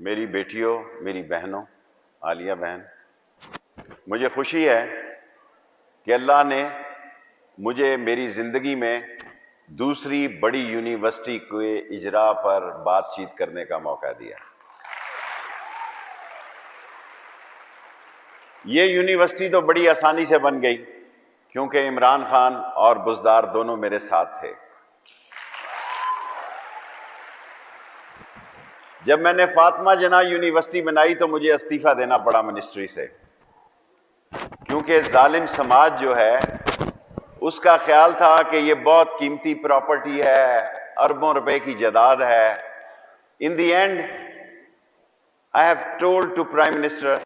میری بیٹیوں، میری بہنوں، عالیہ بہن، مجھے خوشی ہے کہ اللہ نے مجھے میری زندگی میں دوسری بڑی یونیورسٹی کے اجرا پر بات چیت کرنے کا موقع دیا۔ یہ یونیورسٹی تو بڑی آسانی سے بن گئی کیونکہ عمران خان اور بزدار دونوں میرے ساتھ تھے۔ جب میں نے فاطمہ جناح یونیورسٹی بنائی تو مجھے استعفیٰ دینا پڑا منسٹری سے، کیونکہ ظالم سماج جو ہے اس کا خیال تھا کہ یہ بہت قیمتی پراپرٹی ہے، اربوں روپے کی جائیداد ہے۔ In the end I have told to Prime Minister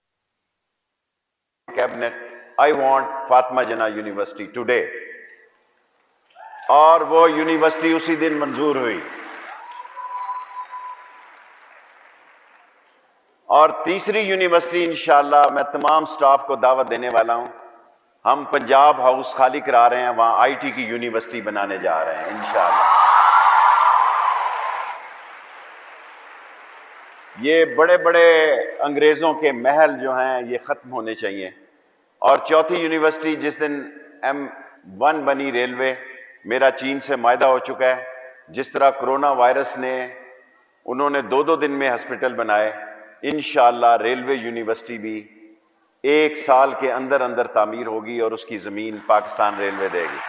Cabinet, I want Fatima Jinnah university today، اور وہ یونیورسٹی اسی دن منظور ہوئی۔ اور تیسری یونیورسٹی انشاءاللہ میں تمام سٹاف کو دعوت دینے والا ہوں، ہم پنجاب ہاؤس خالی کرا رہے ہیں، وہاں آئی ٹی کی یونیورسٹی بنانے جا رہے ہیں انشاءاللہ۔ یہ بڑے بڑے انگریزوں کے محل جو ہیں یہ ختم ہونے چاہیے۔ اور چوتھی یونیورسٹی جس دن M1 بنی ریلوے، میرا چین سے معاہدہ ہو چکا ہے، جس طرح کرونا وائرس نے انہوں نے 2 دن میں ہسپٹل بنائے، انشاءاللہ ریلوے یونیورسٹی بھی 1 سال کے اندر اندر تعمیر ہوگی اور اس کی زمین پاکستان ریلوے دے گی۔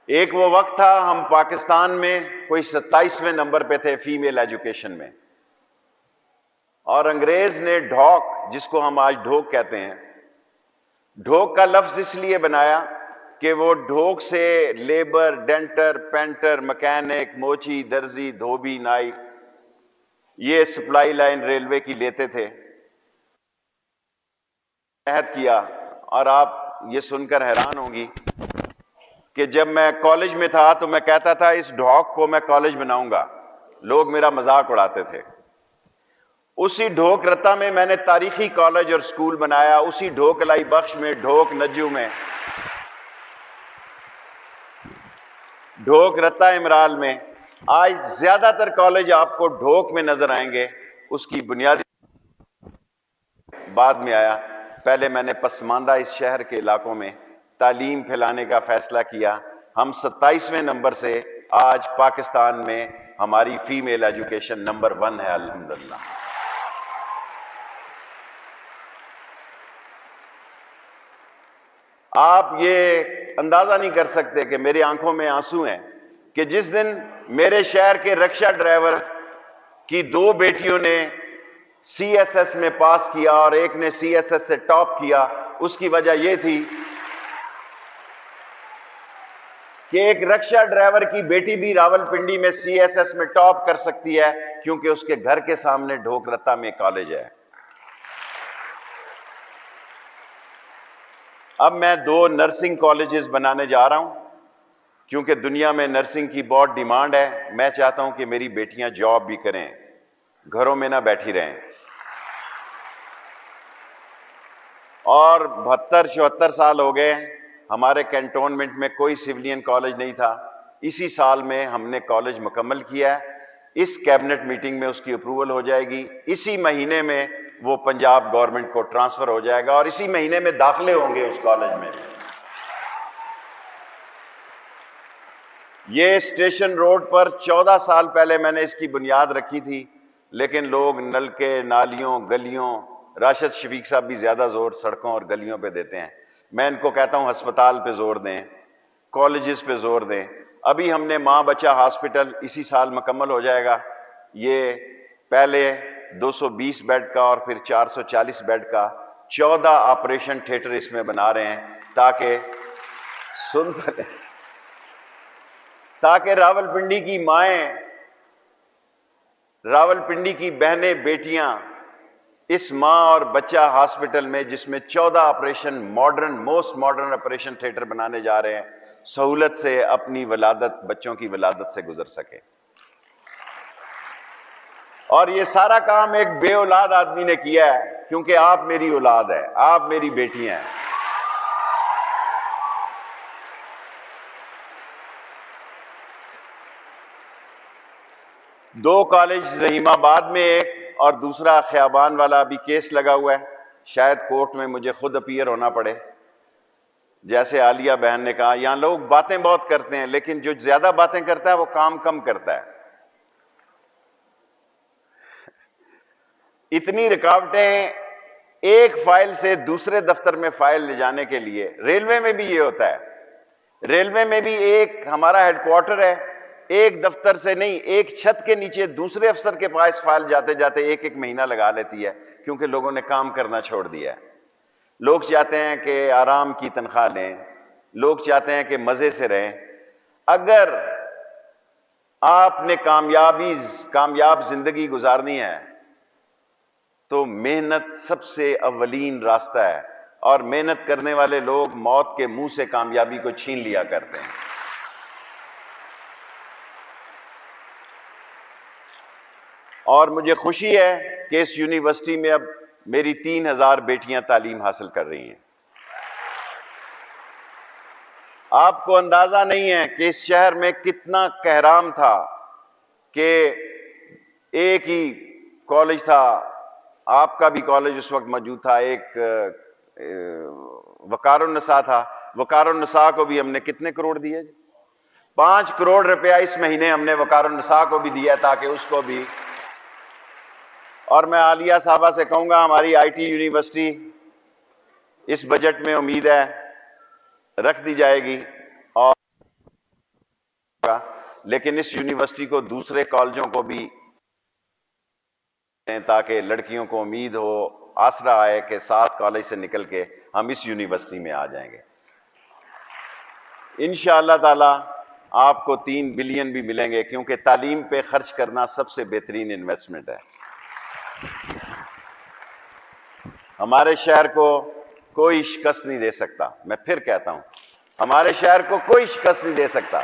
ایک وہ وقت تھا ہم پاکستان میں کوئی 27ویں نمبر پہ تھے فیمیل ایجوکیشن میں، اور انگریز نے ڈھوک، جس کو ہم آج ڈھوک کہتے ہیں، ڈھوک کا لفظ اس لیے بنایا کہ وہ ڈھوک سے لیبر، ڈینٹر، پینٹر، مکینک، موچی، درزی، دھوبی، نائی، یہ سپلائی لائن ریلوے کی لیتے تھے۔ عہد کیا، اور آپ یہ سن کر حیران ہوں گی کہ جب میں کالج میں تھا تو میں کہتا تھا اس ڈھوک کو میں کالج بناؤں گا، لوگ میرا مذاق اڑاتے تھے۔ اسی ڈھوک رتا میں میں نے تاریخی کالج اور سکول بنایا، اسی ڈھوک الائی بخش میں، ڈھوک نجو میں، ڈھوک رتا امرال میں۔ آج زیادہ تر کالج آپ کو ڈھوک میں نظر آئیں گے۔ اس کی بنیادی بعد میں آیا، پہلے میں نے پسماندہ اس شہر کے علاقوں میں تعلیم پھیلانے کا فیصلہ کیا۔ ہم 27ویں نمبر سے آج پاکستان میں ہماری فیمیل ایجوکیشن نمبر 1 ہے الحمدللہ۔ آپ یہ اندازہ نہیں کر سکتے کہ میری آنکھوں میں آنسو ہیں کہ جس دن میرے شہر کے رکشہ ڈرائیور کی 2 بیٹیوں نے CSS میں پاس کیا اور ایک نے CSS سے ٹاپ کیا، اس کی وجہ یہ تھی کہ ایک رکشہ ڈرائیور کی بیٹی بھی راولپنڈی میں CSS میں ٹاپ کر سکتی ہے کیونکہ اس کے گھر کے سامنے ڈھوک رتا میں کالج ہے۔ اب میں 2 نرسنگ کالجز بنانے جا رہا ہوں کیونکہ دنیا میں نرسنگ کی بہت ڈیمانڈ ہے۔ میں چاہتا ہوں کہ میری بیٹیاں جاب بھی کریں، گھروں میں نہ بیٹھی رہیں۔ اور 72-74 سال ہو گئے ہمارے کینٹونمنٹ میں کوئی سیولین کالج نہیں تھا۔ اسی سال میں ہم نے کالج مکمل کیا ہے، اس کیبنٹ میٹنگ میں اس کی اپروول ہو جائے گی، اسی مہینے میں وہ پنجاب گورنمنٹ کو ٹرانسفر ہو جائے گا اور اسی مہینے میں داخلے ہوں گے اس کالج میں۔ یہ اسٹیشن روڈ پر 14 سال پہلے میں نے اس کی بنیاد رکھی تھی، لیکن لوگ نلکے، نالیوں، گلیوں، راشد شفیق صاحب بھی زیادہ زور سڑکوں اور گلیوں پہ دیتے ہیں، میں ان کو کہتا ہوں ہسپتال پہ زور دیں، کالجز پہ زور دیں۔ ابھی ہم نے ماں بچہ ہاسپٹل اسی سال مکمل ہو جائے گا، یہ پہلے 220 بیڈ کا اور پھر 440 بیڈ کا 14 آپریشن تھیٹر اس میں بنا رہے ہیں تاکہ راولپنڈی کی مائیں، راولپنڈی کی بہنیں، بیٹیاں اس ماں اور بچہ ہاسپٹل میں، جس میں 14 operation most modern operation theatre بنانے جا رہے ہیں، سہولت سے اپنی ولادت، بچوں کی ولادت سے گزر سکے۔ اور یہ سارا کام ایک بے اولاد آدمی نے کیا ہے، کیونکہ آپ میری اولاد ہے، آپ میری بیٹیاں ہیں۔ 2 کالج رحیم آباد میں ایک اور دوسرا خیابان والا ابھی کیس لگا ہوا ہے، شاید کورٹ میں مجھے خود اپیئر ہونا پڑے۔ جیسے عالیہ بہن نے کہا، یہاں لوگ باتیں بہت کرتے ہیں لیکن جو زیادہ باتیں کرتا ہے وہ کام کم کرتا ہے۔ اتنی رکاوٹیں ایک فائل سے دوسرے دفتر میں فائل لے جانے کے لیے، ریلوے میں بھی یہ ہوتا ہے۔ ریلوے میں بھی ایک ہمارا ہیڈ کوارٹر ہے، ایک دفتر سے نہیں، ایک چھت کے نیچے دوسرے افسر کے پاس فائل جاتے جاتے ایک مہینہ لگا لیتی ہے، کیونکہ لوگوں نے کام کرنا چھوڑ دیا ہے۔ لوگ چاہتے ہیں کہ آرام کی تنخواہ لیں، لوگ چاہتے ہیں کہ مزے سے رہیں۔ اگر آپ نے کامیاب زندگی گزارنی ہے تو محنت سب سے اولین راستہ ہے، اور محنت کرنے والے لوگ موت کے منہ سے کامیابی کو چھین لیا کرتے ہیں۔ اور مجھے خوشی ہے کہ اس یونیورسٹی میں اب میری 3000 بیٹیاں تعلیم حاصل کر رہی ہیں۔ آپ کو اندازہ نہیں ہے کہ اس شہر میں کتنا کہرام تھا کہ ایک ہی کالج تھا، آپ کا بھی کالج اس وقت موجود تھا، ایک وقار النساء تھا۔ وقار النساء کو بھی ہم نے کتنے کروڑ دیے؟ 5 کروڑ روپیہ اس مہینے ہم نے وقار النساء کو بھی دیا تاکہ اس کو بھی۔ اور میں عالیہ صاحبہ سے کہوں گا، ہماری آئی ٹی یونیورسٹی اس بجٹ میں امید ہے رکھ دی جائے گی، اور لیکن اس یونیورسٹی کو دوسرے کالجوں کو بھی تاکہ لڑکیوں کو امید ہو، آسرا آئے کہ 7 کالج سے نکل کے ہم اس یونیورسٹی میں آ جائیں گے۔ انشاءاللہ تعالی آپ کو 3 بلین بھی ملیں گے، کیونکہ تعلیم پہ خرچ کرنا سب سے بہترین انویسٹمنٹ ہے۔ ہمارے شہر کو کوئی شکست نہیں دے سکتا، میں پھر کہتا ہوں، ہمارے شہر کو کوئی شکست نہیں دے سکتا،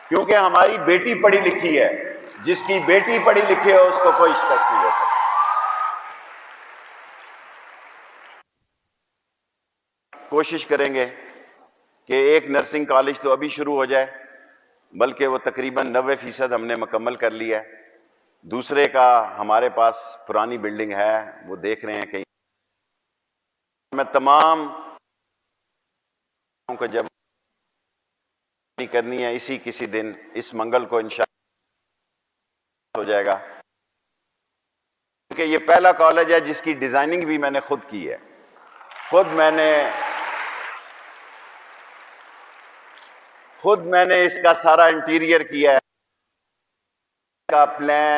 کیونکہ ہماری بیٹی پڑھی لکھی ہے۔ جس کی بیٹی پڑھی لکھی ہو اس کو کوئی شکست نہیں دے سکتا۔ کوشش کریں گے کہ ایک نرسنگ کالج تو ابھی شروع ہو جائے، بلکہ وہ تقریباً 90% ہم نے مکمل کر لیا ہے۔ دوسرے کا ہمارے پاس پرانی بلڈنگ ہے، وہ دیکھ رہے ہیں کہیں۔ میں تمام کو جب کرنی ہے اسی کسی دن، اس منگل کو انشاءاللہ ہو جائے گا، کیونکہ یہ پہلا کالج ہے جس کی ڈیزائننگ بھی میں نے خود کی ہے۔ خود میں نے اس کا سارا انٹیریئر کیا ہے، کا پلان